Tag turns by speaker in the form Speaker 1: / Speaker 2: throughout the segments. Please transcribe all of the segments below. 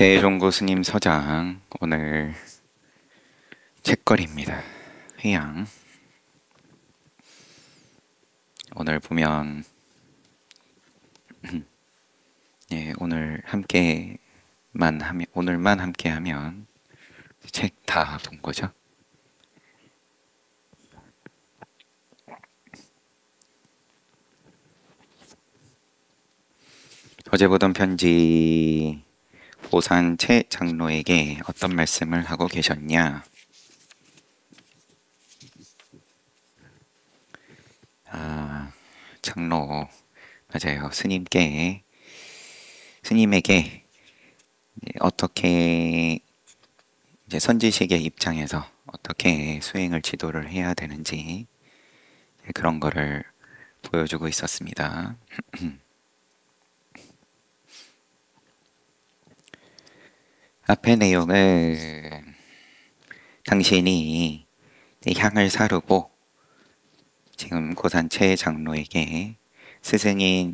Speaker 1: 대종고 스님 서장 오늘 책거리입니다. 회양. 오늘 보면 오늘만 함께 하면 책 다 본 거죠. 어제 보던 편지 보산 최 장로에게 어떤 말씀을 하고 계셨냐? 장로 맞아요. 스님에게 어떻게 이제 선지식의 입장에서 어떻게 수행을 지도를 해야 되는지 그런 거를 보여주고 있었습니다. 앞의 내용은 당신이 향을 사르고 지금 고산채 장로에게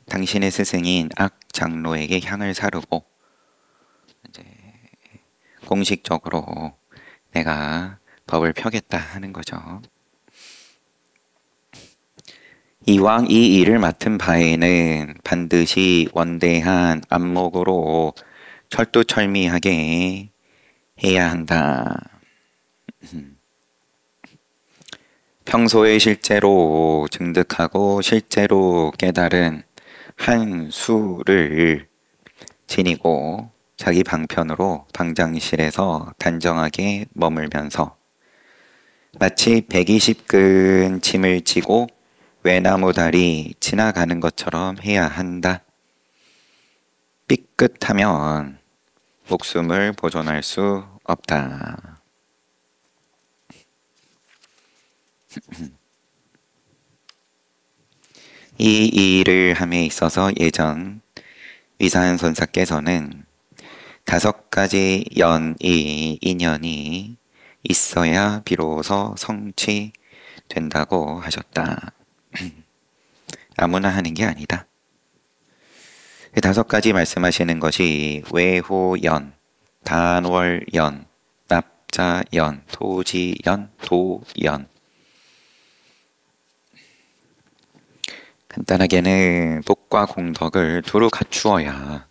Speaker 1: 당신의 스승인 악 장로에게 향을 사르고 이제 공식적으로 내가 법을 펴겠다 하는 거죠. 이왕 이 일을 맡은 바에는 반드시 원대한 안목으로 철두철미하게 해야 한다. 평소에 실제로 증득하고 실제로 깨달은 한 수를 지니고 자기 방편으로 방장실에서 단정하게 머물면서 마치 120근 짐을 지고 외나무 다리 지나가는 것처럼 해야 한다. 삐끗하면 목숨을 보존할 수 없다. 이 일을 함에 있어서 예전 위산 선사께서는 5가지 인연이 있어야 비로소 성취된다고 하셨다. 아무나 하는 게 아니다. 5가지 말씀하시는 것이 외호연, 단월연, 납자연, 토지연, 도연. 간단하게는 복과 공덕을 두루 갖추어야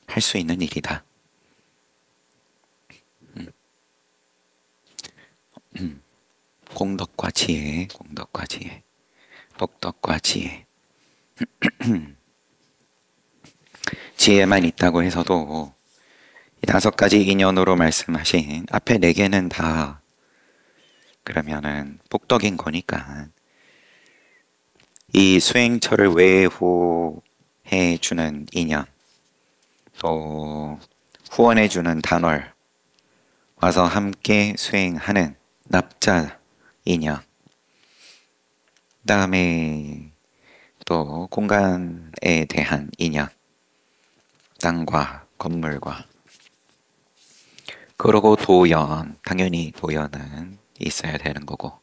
Speaker 1: 할 수 있는 일이다. 공덕과 지혜, 복덕과 지혜. 지혜만 있다고 해서도 이 5가지 인연으로 말씀하신 앞에 4개는 다 그러면은 복덕인 거니까 이 수행처를 외호해주는 인연, 또 후원해주는 단월, 와서 함께 수행하는 납자 인연, 그 다음에 또 공간에 대한 인연, 땅과 건물과, 그러고 도연, 당연히 도연은 있어야 되는 거고,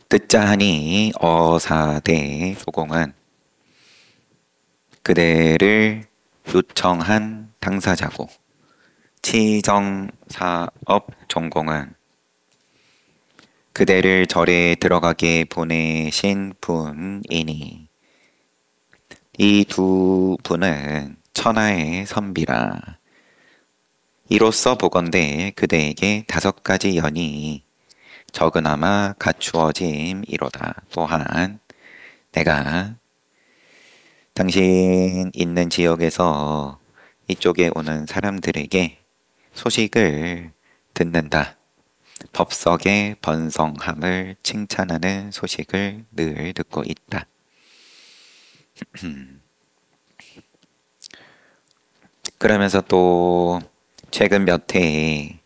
Speaker 1: 뜻자하니 어사대 조공은 그대를 요청한 당사자고, 치정사업 전공은 그대를 절에 들어가게 보내신 분이니 이 2분은 천하의 선비라. 이로써 보건대 그대에게 5가지 연이 적으나마 갖추어짐이로다. 또한 내가 당신 있는 지역에서 이쪽에 오는 사람들에게 소식을 듣는다. 법석의 번성함을 칭찬하는 소식을 늘 듣고 있다. 그러면서 또 최근 몇 해에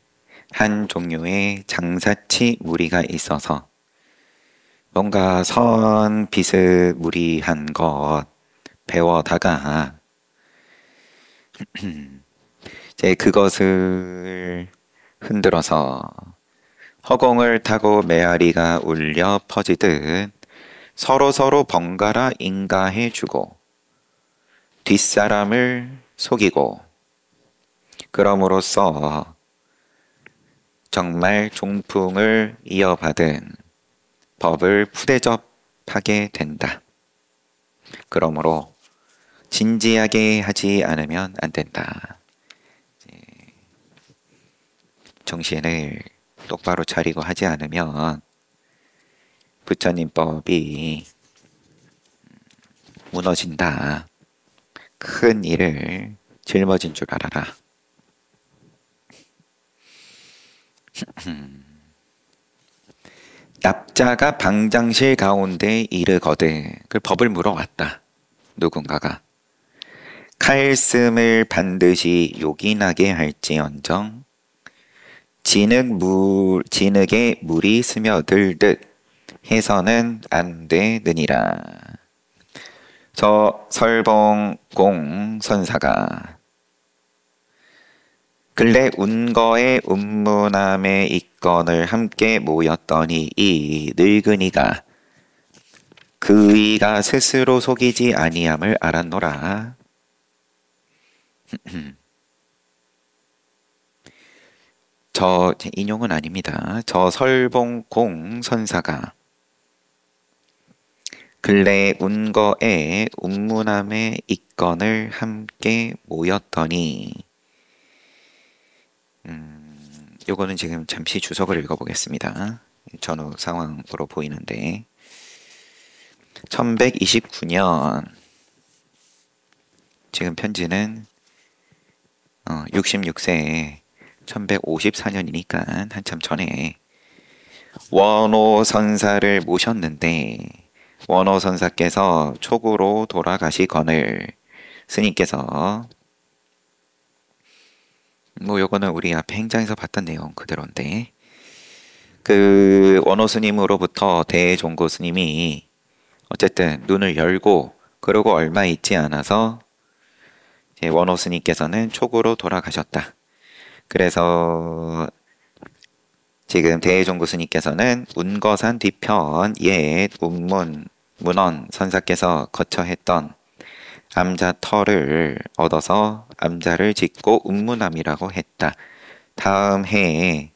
Speaker 1: 한 종류의 장사치 무리가 있어서 뭔가 비스무리한 것 배워다가 이제 그것을 흔들어서 허공을 타고 메아리가 울려 퍼지듯 서로 번갈아 인가해주고 뒷사람을 속이고 그럼으로써 정말 종풍을 이어받은 법을 푸대접하게 된다. 그러므로 진지하게 하지 않으면 안 된다. 정신을 똑바로 차리고 하지 않으면 부처님법이 무너진다. 큰 일을 짊어진 줄 알아라. 납자가 방장실 가운데 이르거든. 그 법을 물어왔다. 누군가가. 칼씀을 반드시 요긴하게 할지언정 진흙에 물이 스며들듯 해서는 안 되느니라. 저 설봉공 선사가 근래 운거의 운문함의 이건을 함께 모였더니 이 늙은이가 그이가 스스로 속이지 아니함을 알았노라. 저 인용은 아닙니다. 저 설봉공 선사가 근래 운거의 운문함의 이건을 함께 모였더니 요거는 지금 잠시 주석을 읽어보겠습니다. 전후 상황으로 보이는데 1129년 지금 편지는 66세 1154년이니까 한참 전에 원오선사를 모셨는데 원오선사께서 촉으로 돌아가시거늘 스님께서 요거는 우리 앞에 행장에서 봤던 내용 그대로인데 그 원오스님으로부터 대종고 스님이 어쨌든 눈을 열고 그러고 얼마 있지 않아서 원오스님께서는 촉으로 돌아가셨다. 그래서 지금 대종고 스님께서는 운거산 뒤편 옛 문원 선사께서 거처 했던 암자터를 얻어서 암자를 짓고 운문함이라고 했다. 다음 해에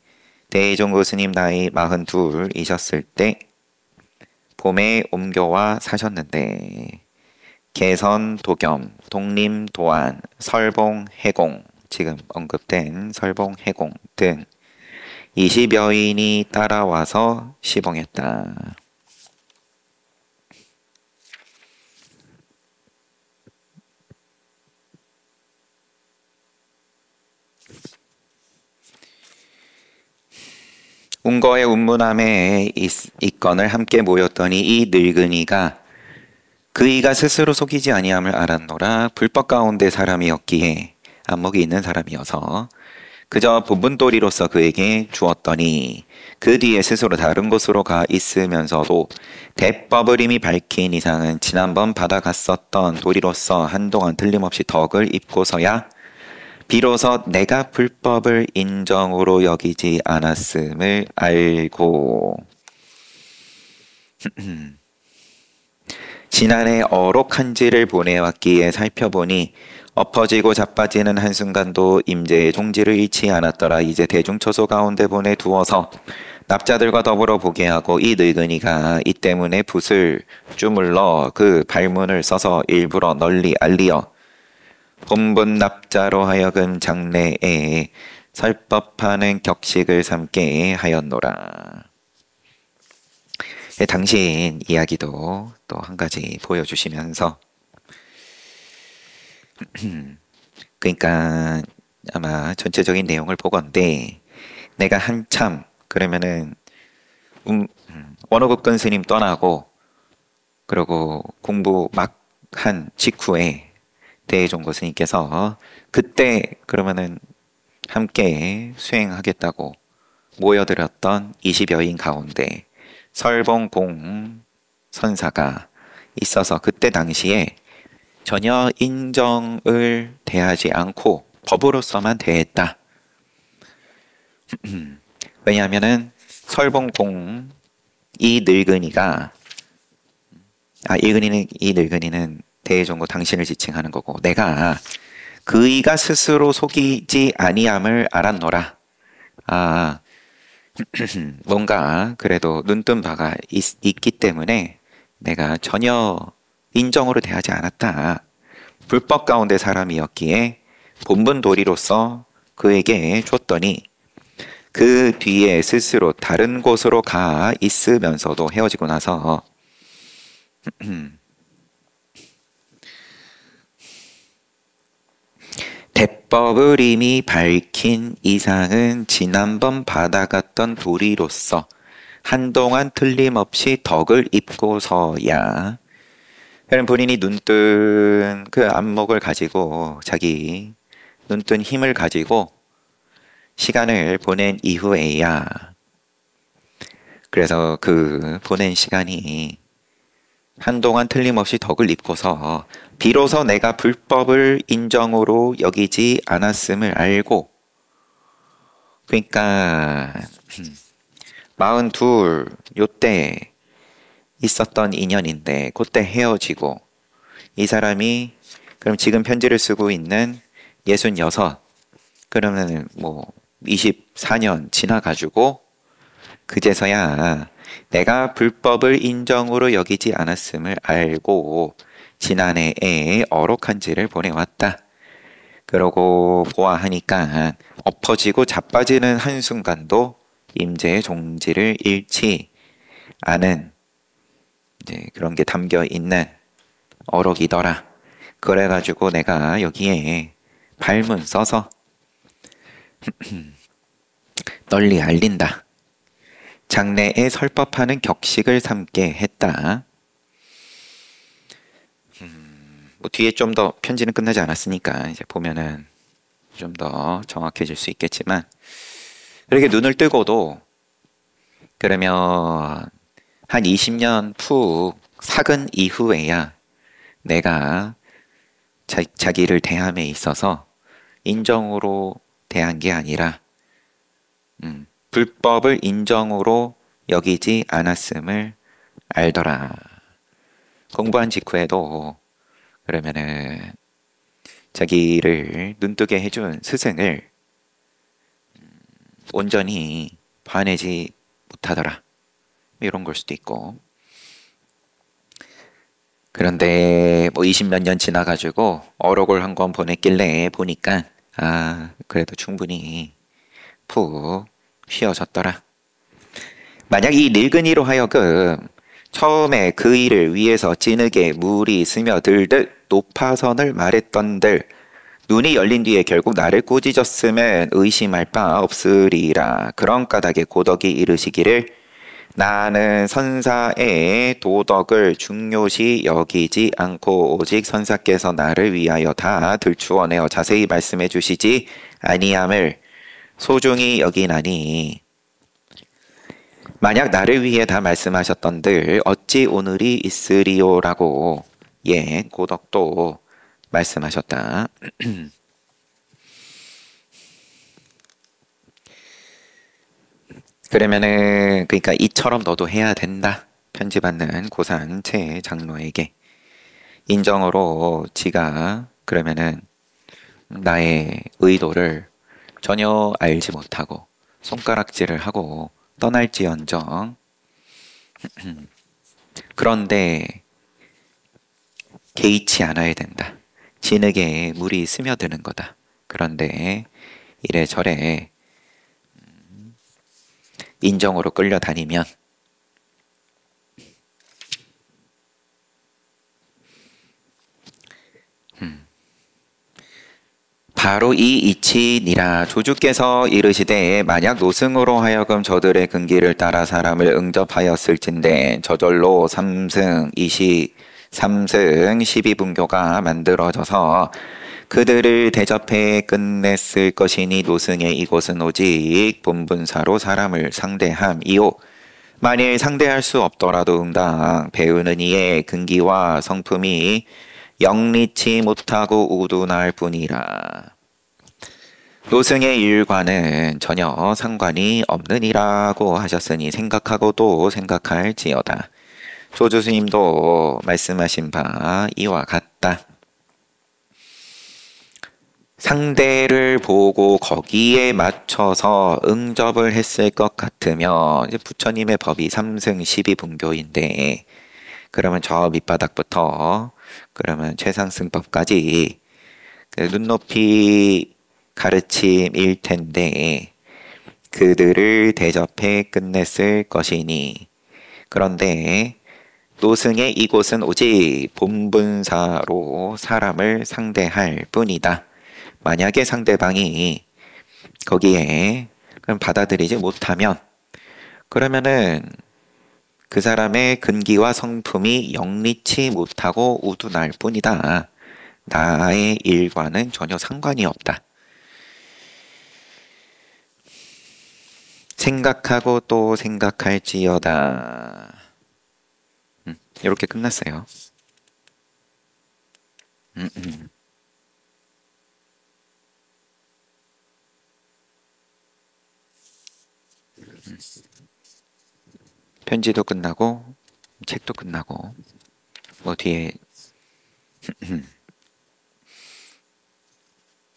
Speaker 1: 대종고 스님 나이 42이셨을 때 봄에 옴교와 사셨는데 개선 도겸, 독림 도안, 설봉 해공 지금 언급된 설봉 해공 등 20여인이 따라와서 시봉했다. 운거의 운문함에 이건을 함께 모였더니 이 늙은이가 그이가 스스로 속이지 아니함을 알았노라. 불법 가운데 사람이었기에 안목이 있는 사람이어서 그저 부분돌이로서 그에게 주었더니 그 뒤에 스스로 다른 곳으로 가 있으면서도 대법을 이미 밝힌 이상은 지난번 받아갔었던 도리로서 한동안 틀림없이 덕을 입고서야 비로소 내가 불법을 인정으로 여기지 않았음을 알고 지난해 어록한지를 보내왔기에 살펴보니 엎어지고 자빠지는 한순간도 임재의 종지를 잃지 않았더라. 이제 대중초소 가운데 보내두어서 납자들과 더불어 보게 하고 이 늙은이가 이 때문에 붓을 주물러 그 발문을 써서 일부러 널리 알리어 본분 납자로 하여금 장래에 설법하는 격식을 삼게 하였노라. 당신 이야기도 또 한 가지 보여주시면서 그러니까 아마 전체적인 내용을 보건대 내가 한참 그러면은 원어급근 스님 떠나고 그리고 공부 막 한 직후에 대종고 스님께서 그때 그러면은 함께 수행하겠다고 모여들었던 20여인 가운데 설봉공 선사가 있어서 그때 당시에 전혀 인정을 대하지 않고 법으로서만 대했다. 왜냐하면은 설봉공 이 늙은이가 이 늙은이는 대종고 당신을 지칭하는 거고 내가 그이가 스스로 속이지 아니함을 알았노라. 아, 뭔가 그래도 눈뜬 바가 있기 때문에 내가 전혀 인정으로 대하지 않았다. 불법 가운데 사람이었기에 본분도리로서 그에게 줬더니 그 뒤에 스스로 다른 곳으로 가 있으면서도 헤어지고 나서 대법을 이미 밝힌 이상은 지난번 받아갔던 도리로서 한동안 틀림없이 덕을 입고서야 그럼 본인이 눈뜬 그 안목을 가지고 자기 눈뜬 힘을 가지고 시간을 보낸 이후에야 그래서 그 보낸 시간이 한동안 틀림없이 덕을 입고서 비로소 내가 불법을 인정으로 여기지 않았음을 알고 그러니까 42 요때 있었던 인연인데 그때 헤어지고 이 사람이 그럼 지금 편지를 쓰고 있는 66 그러면 뭐 24년 지나가지고 그제서야 내가 불법을 인정으로 여기지 않았음을 알고 지난해에 어록한지를 보내왔다. 그러고 보아하니까 엎어지고 자빠지는 한순간도 임재의 종지를 잃지 않은 이제 그런 게 담겨 있는 어록이더라. 그래가지고 내가 여기에 발문 써서 널리 알린다. 장래에 설법하는 격식을 삼게 했다. 뭐 뒤에 좀 더 편지는 끝나지 않았으니까 이제 보면은 좀 더 정확해질 수 있겠지만 이렇게 눈을 뜨고도 그러면 한 20년 푹 삭은 이후에야 내가 자기를 대함에 있어서 인정으로 대한 게 아니라 불법을 인정으로 여기지 않았음을 알더라. 공부한 직후에도 그러면은 자기를 눈뜨게 해준 스승을 온전히 봐내지 못하더라. 이런 걸 수도 있고. 그런데 뭐 20몇 년 지나가지고 어록을 한 권 보냈길래 보니까 그래도 충분히 푹 쉬어졌더라. 만약 이 늙은이로 하여금 처음에 그 일을 위해서 찌느게 물이 스며들듯 높아선을 말했던들 눈이 열린 뒤에 결국 나를 꾸짖었으면 의심할 바 없으리라. 그런 까닭에 고덕이 이르시기를 나는 선사의 도덕을 중요시 여기지 않고 오직 선사께서 나를 위하여 다 들추어내어 자세히 말씀해 주시지 아니함을 소중히 여기나니 만약 나를 위해 다 말씀하셨던들 어찌 오늘이 있으리요라고 고덕도 말씀하셨다. 그러면은 그러니까 이처럼 너도 해야 된다. 편지받는 고산 최 장로에게 인정으로 지가 그러면은 나의 의도를 전혀 알지 못하고 손가락질을 하고 떠날지언정 그런데 개의치 않아야 된다. 진흙에 물이 스며드는 거다. 그런데 이래저래 인정으로 끌려다니면 바로 이 이치니라. 조주께서 이르시되 만약 노승으로 하여금 저들의 근기를 따라 사람을 응접하였을진데 저절로 3승 23승 12분교가 만들어져서 그들을 대접해 끝냈을 것이니 노승의 이곳은 오직 본분사로 사람을 상대함이요. 만일 상대할 수 없더라도 응당 배우는 이의 근기와 성품이 영리치 못하고 우둔할 뿐이라. 노승의 일과는 전혀 상관이 없느니라고 하셨으니 생각하고도 생각할지어다. 조주스님도 말씀하신 바 이와 같다. 상대를 보고 거기에 맞춰서 응접을 했을 것 같으면 이제 부처님의 법이 3승 12분교인데 그러면 저 밑바닥부터 그러면 최상승법까지 그 눈높이 가르침일 텐데 그들을 대접해 끝냈을 것이니 그런데 노승의 이곳은 오직 본분사로 사람을 상대할 뿐이다. 만약에 상대방이 거기에 그럼 받아들이지 못하면 그러면은 그 사람의 근기와 성품이 영리치 못하고 우둔할 뿐이다. 나의 일과는 전혀 상관이 없다. 생각하고 또 생각할지어다. 이렇게 끝났어요. 편지도 끝나고 책도 끝나고 뭐 뒤에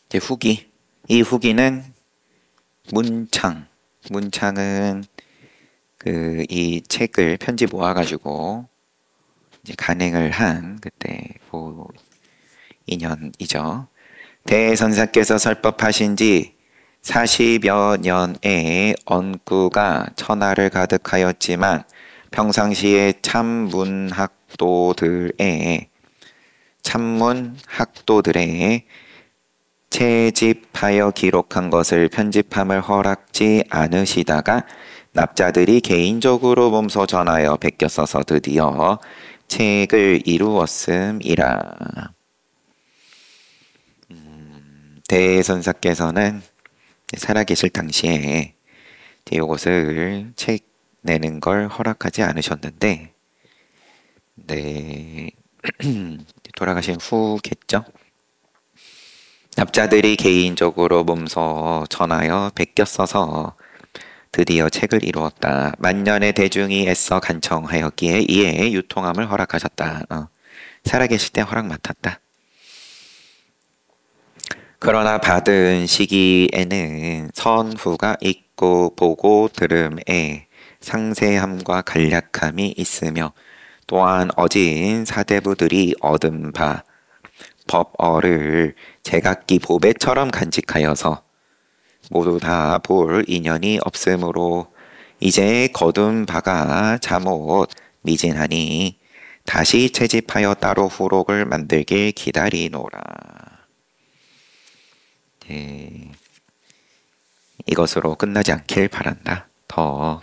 Speaker 1: 이제 후기. 이 후기는 문창은 그 이 책을 편지 모아가지고 이제 간행을 한 그때 그 인연이죠. 대선사께서 설법하신 지 40여 년에 언구가 천하를 가득하였지만 평상시에 참문학도들의 채집하여 기록한 것을 편집함을 허락지 않으시다가 납자들이 개인적으로 몸소 전하여 베껴 써서 드디어 책을 이루었음이라. 대선사께서는 살아계실 당시에 이것을 책 내는 걸 허락하지 않으셨는데 네 돌아가신 후겠죠. 납자들이 개인적으로 몸소 전하여 베껴 써서 드디어 책을 이루었다. 만년의 대중이 애써 간청하였기에 이에 유통함을 허락하셨다. 살아계실 때 허락 맡았다. 그러나 받은 시기에는 선후가 있고 보고 들음에 상세함과 간략함이 있으며 또한 어진 사대부들이 얻은 바 법어를 제각기 보배처럼 간직하여서 모두 다 볼 인연이 없으므로 이제 거둔 바가 잠옷 미진하니 다시 채집하여 따로 후록을 만들길 기다리노라. 네. 이것으로 끝나지 않길 바란다. 더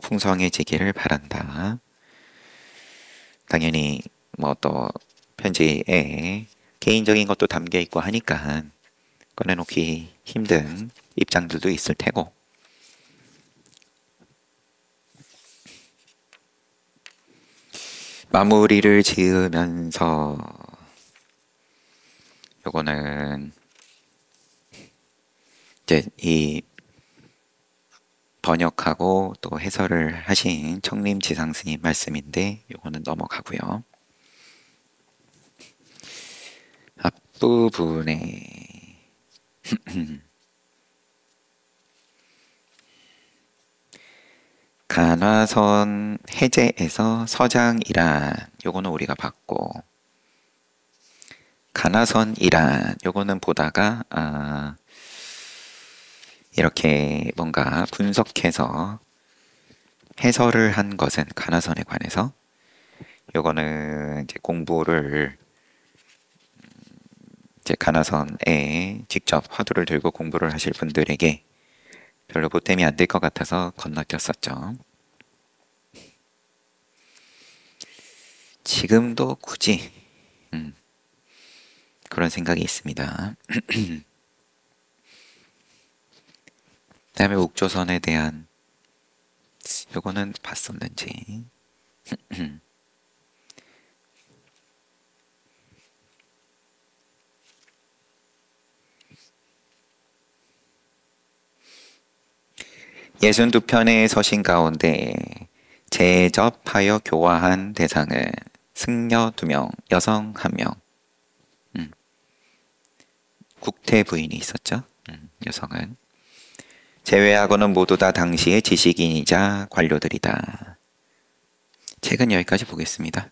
Speaker 1: 풍성해지기를 바란다. 당연히 뭐 또 편지에 개인적인 것도 담겨 있고 하니까 꺼내놓기 힘든 입장들도 있을 테고 마무리를 지으면서 요거는 이제 이 번역하고 또 해설을 하신 청림지상 스님 말씀인데 요거는 넘어가고요. 앞부분에 간화선 해제에서 서장이란 요거는 우리가 봤고 간화선이란 요거는 보다가 이렇게 뭔가 분석해서 해설을 한 것은 간화선에 관해서 요거는 이제 공부를 이제 간화선에 직접 화두를 들고 공부를 하실 분들에게 별로 보탬이 안 될 것 같아서 건너뛰었었죠. 지금도 굳이 그런 생각이 있습니다. 그다음에 옥조선에 대한 요거는 봤었는지 예순두 편의 서신 가운데 제접하여 교화한 대상은 승려 2명, 여성 1명. 세 부인이 있었죠. 여성은. 제외하고는 모두 다 당시의 지식인이자 관료들이다. 책은 여기까지 보겠습니다.